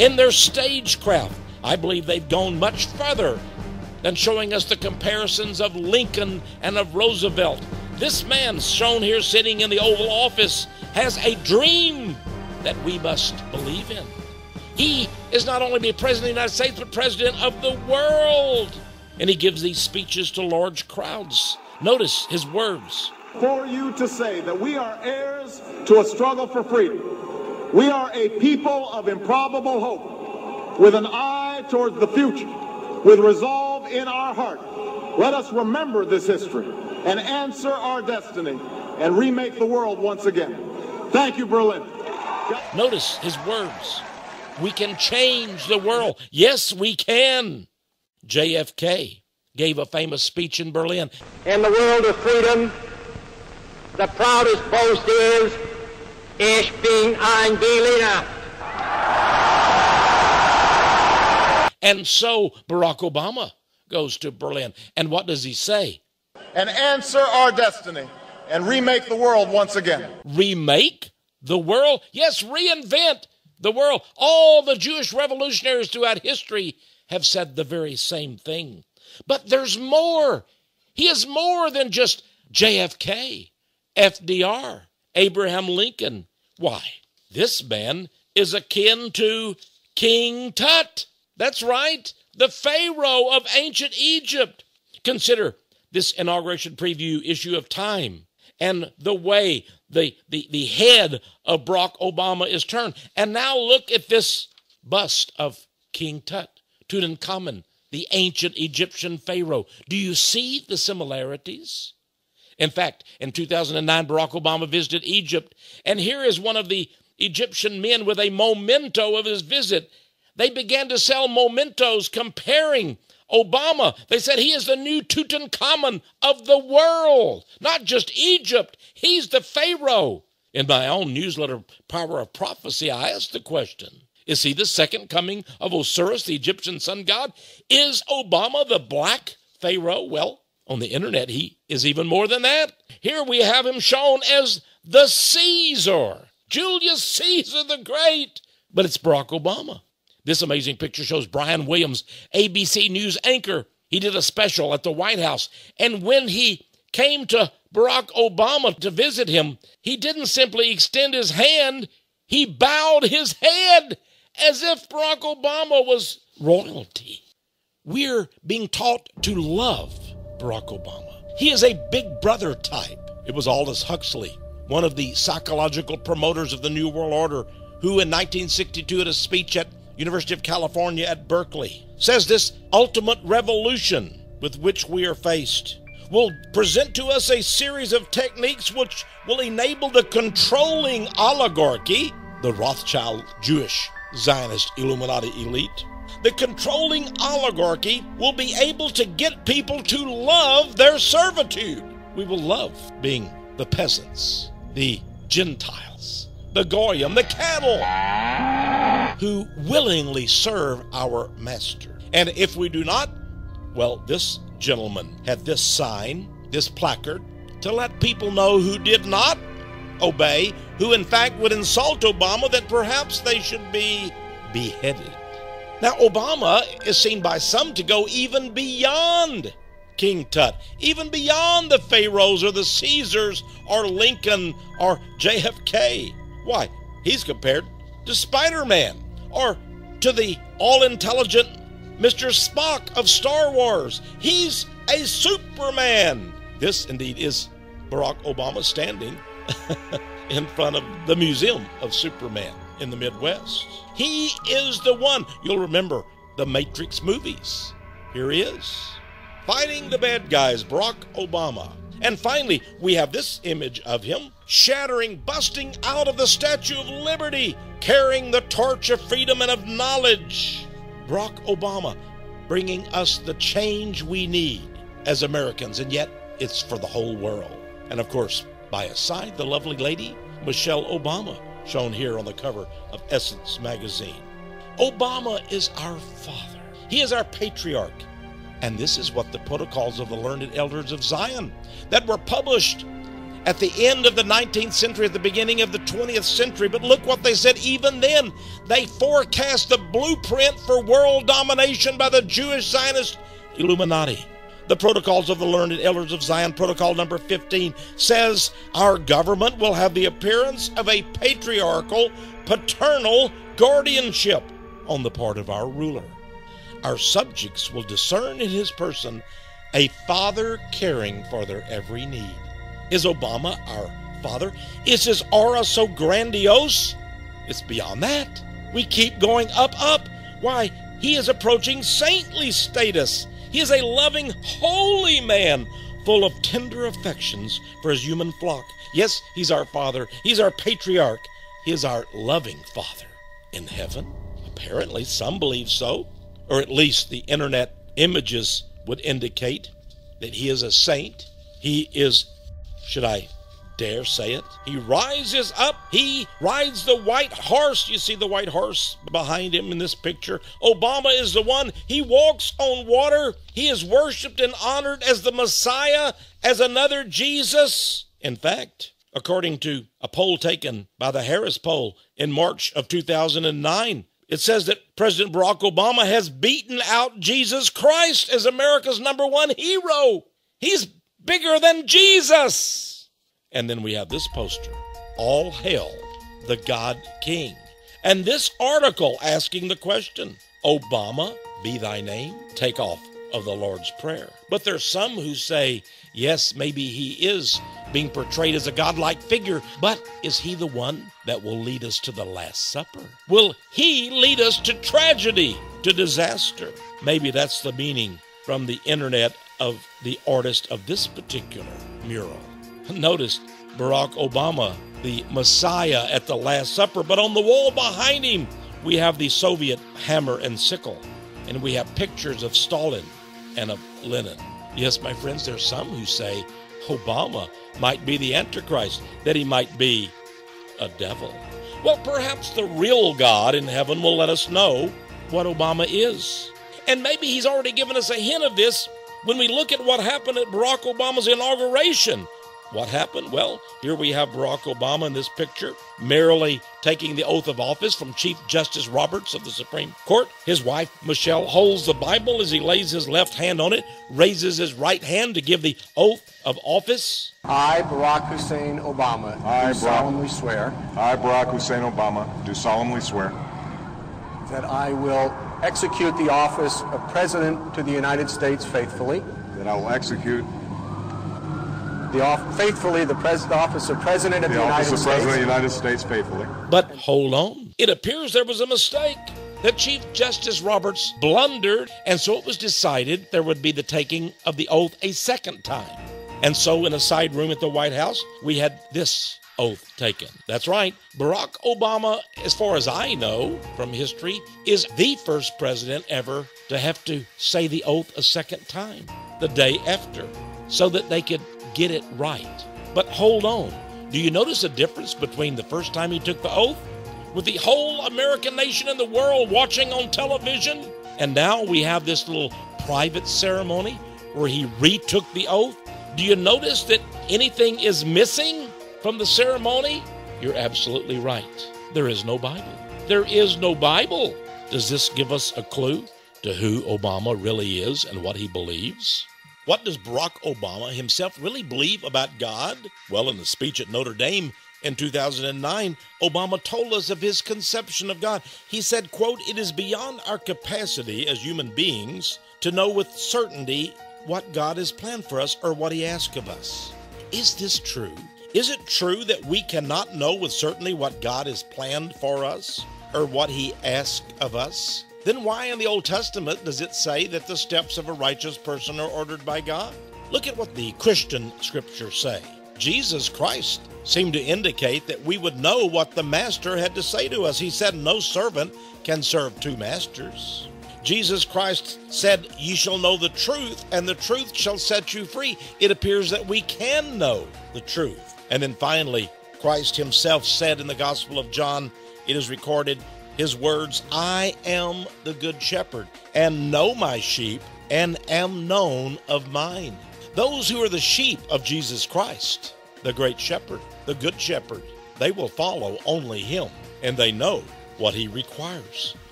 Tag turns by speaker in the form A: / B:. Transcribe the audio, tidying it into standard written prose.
A: In their stagecraft, I believe they've gone much further than showing us the comparisons of Lincoln and of Roosevelt. This man shown here sitting in the Oval Office has a dream that we must believe in. He is not only the President of the United States, but President of the world. And he gives these speeches to large crowds. Notice his words.
B: For you to say that we are heirs to a struggle for freedom. We are a people of improbable hope, with an eye towards the future, with resolve in our heart. Let us remember this history and answer our destiny and remake the world once again. Thank you, Berlin.
A: Notice his words. We can change the world. Yes, we can. JFK gave a famous speech in Berlin.
C: In the world of freedom, the proudest boast is, Ich bin ein Berliner.
A: And so Barack Obama goes to Berlin. And what does he say?
B: And answer our destiny and remake the world once again.
A: Remake the world? Yes, reinvent the world. All the Jewish revolutionaries throughout history have said the very same thing. But there's more. He is more than just JFK, FDR, Abraham Lincoln. Why, this man is akin to King Tut. That's right, the Pharaoh of ancient Egypt. Consider this inauguration preview issue of Time and the way the head of Barack Obama is turned. And now look at this bust of King Tut, Tutankhamun, the ancient Egyptian Pharaoh. Do you see the similarities? In fact, in 2009, Barack Obama visited Egypt, and here is one of the Egyptian men with a memento of his visit. They began to sell mementos comparing Obama. They said he is the new Tutankhamun of the world, not just Egypt. He's the Pharaoh. In my own newsletter, Power of Prophecy, I asked the question, is he the second coming of Osiris, the Egyptian sun god? Is Obama the black Pharaoh? Well, on the internet, he is even more than that. Here we have him shown as the Caesar, Julius Caesar the Great. But it's Barack Obama. This amazing picture shows Brian Williams, ABC News anchor. He did a special at the White House. And when he came to Barack Obama to visit him, he didn't simply extend his hand. He bowed his head as if Barack Obama was royalty. We're being taught to love Barack Obama. He is a big brother type. It was Aldous Huxley, one of the psychological promoters of the New World Order, who in 1962 at a speech at University of California at Berkeley says this ultimate revolution with which we are faced will present to us a series of techniques which will enable the controlling oligarchy, the Rothschild Jewish Zionist Illuminati elite. The controlling oligarchy will be able to get people to love their servitude. We will love being the peasants, the Gentiles, the Goyim, the cattle, who willingly serve our master. And if we do not, well, this gentleman had this sign, this placard, to let people know who did not obey, who in fact would insult Obama, that perhaps they should be beheaded. Now, Obama is seen by some to go even beyond King Tut, even beyond the Pharaohs or the Caesars or Lincoln or JFK. Why? He's compared to Spider-Man or to the all-intelligent Mr. Spock of Star Wars. He's a Superman. This, indeed, is Barack Obama standing in front of the Museum of Superman in the Midwest. He is the one. You'll remember the Matrix movies. Here he is, fighting the bad guys, Barack Obama. And finally, we have this image of him shattering, busting out of the Statue of Liberty, carrying the torch of freedom and of knowledge. Barack Obama bringing us the change we need as Americans, and yet it's for the whole world. And of course, by his side, the lovely lady, Michelle Obama, shown here on the cover of Essence magazine. Obama is our father. He is our patriarch. And this is what the protocols of the learned elders of Zion that were published at the end of the 19th century, at the beginning of the 20th century. But look what they said even then. They forecast the blueprint for world domination by the Jewish Zionist Illuminati. The Protocols of the Learned Elders of Zion, Protocol number 15, says our government will have the appearance of a patriarchal, paternal guardianship on the part of our ruler. Our subjects will discern in his person a father caring for their every need. Is Obama our father? Is his aura so grandiose? It's beyond that. We keep going up. Why, he is approaching saintly status. He is a loving, holy man, full of tender affections for his human flock. Yes, he's our father. He's our patriarch. He is our loving father in heaven. Apparently, some believe so, or at least the internet images would indicate that he is a saint. He is, should I dare say it, he rises up. He rides the white horse. You see the white horse behind him in this picture. Obama is the one. He walks on water. He is worshiped and honored as the Messiah, as another Jesus. In fact, according to a poll taken by the Harris poll in March of 2009, it says that President Barack Obama has beaten out Jesus Christ as America's #1 hero. He's bigger than Jesus. And then we have this poster, all hail the God King. And this article asking the question, Obama, be thy name, take off of the Lord's Prayer. But there's some who say, yes, maybe he is being portrayed as a godlike figure, but is he the one that will lead us to the Last Supper? Will he lead us to tragedy, to disaster? Maybe that's the meaning from the internet of the artist of this particular mural. Notice Barack Obama, the Messiah at the Last Supper, but on the wall behind him, we have the Soviet hammer and sickle, and we have pictures of Stalin and of Lenin. Yes, my friends, there's some who say Obama might be the Antichrist, that he might be a devil. Well, perhaps the real God in heaven will let us know what Obama is. And maybe he's already given us a hint of this when we look at what happened at Barack Obama's inauguration. What happened? Well, here we have Barack Obama in this picture, merrily taking the oath of office from Chief Justice Roberts of the Supreme Court. His wife, Michelle, holds the Bible as he lays his left hand on it, raises his right hand to give the oath of office.
D: I, Barack Hussein Obama, do solemnly swear.
E: I, Barack Hussein Obama, do solemnly swear.
D: That I will execute the office of President to the United States faithfully.
E: That I will execute
D: the office of President of the United States.
E: The office of President of the United States faithfully.
A: But hold on. It appears there was a mistake. That Chief Justice Roberts blundered, and so it was decided there would be the taking of the oath a second time. And so in a side room at the White House, we had this oath taken. That's right. Barack Obama, as far as I know from history, is the first president ever to have to say the oath a second time, the day after, so that they could get it right. But hold on. Do you notice a difference between the first time he took the oath, with the whole American nation and the world watching on television, and now we have this little private ceremony where he retook the oath? Do you notice that anything is missing from the ceremony? You're absolutely right. There is no Bible. There is no Bible. Does this give us a clue to who Obama really is and what he believes? What does Barack Obama himself really believe about God? Well, in the speech at Notre Dame in 2009, Obama told us of his conception of God. He said, quote, "It is beyond our capacity as human beings to know with certainty what God has planned for us or what he asks of us." Is this true? Is it true that we cannot know with certainty what God has planned for us or what he asks of us? Then why in the Old Testament does it say that the steps of a righteous person are ordered by God? Look at what the Christian scriptures say. Jesus Christ seemed to indicate that we would know what the master had to say to us. He said, no servant can serve two masters. Jesus Christ said, ye shall know the truth, and the truth shall set you free. It appears that we can know the truth. And then finally, Christ himself said in the Gospel of John, it is recorded, his words, I am the good shepherd, and know my sheep, and am known of mine. Those who are the sheep of Jesus Christ the great shepherd, the good shepherd. They will follow only him, and they know what he requires.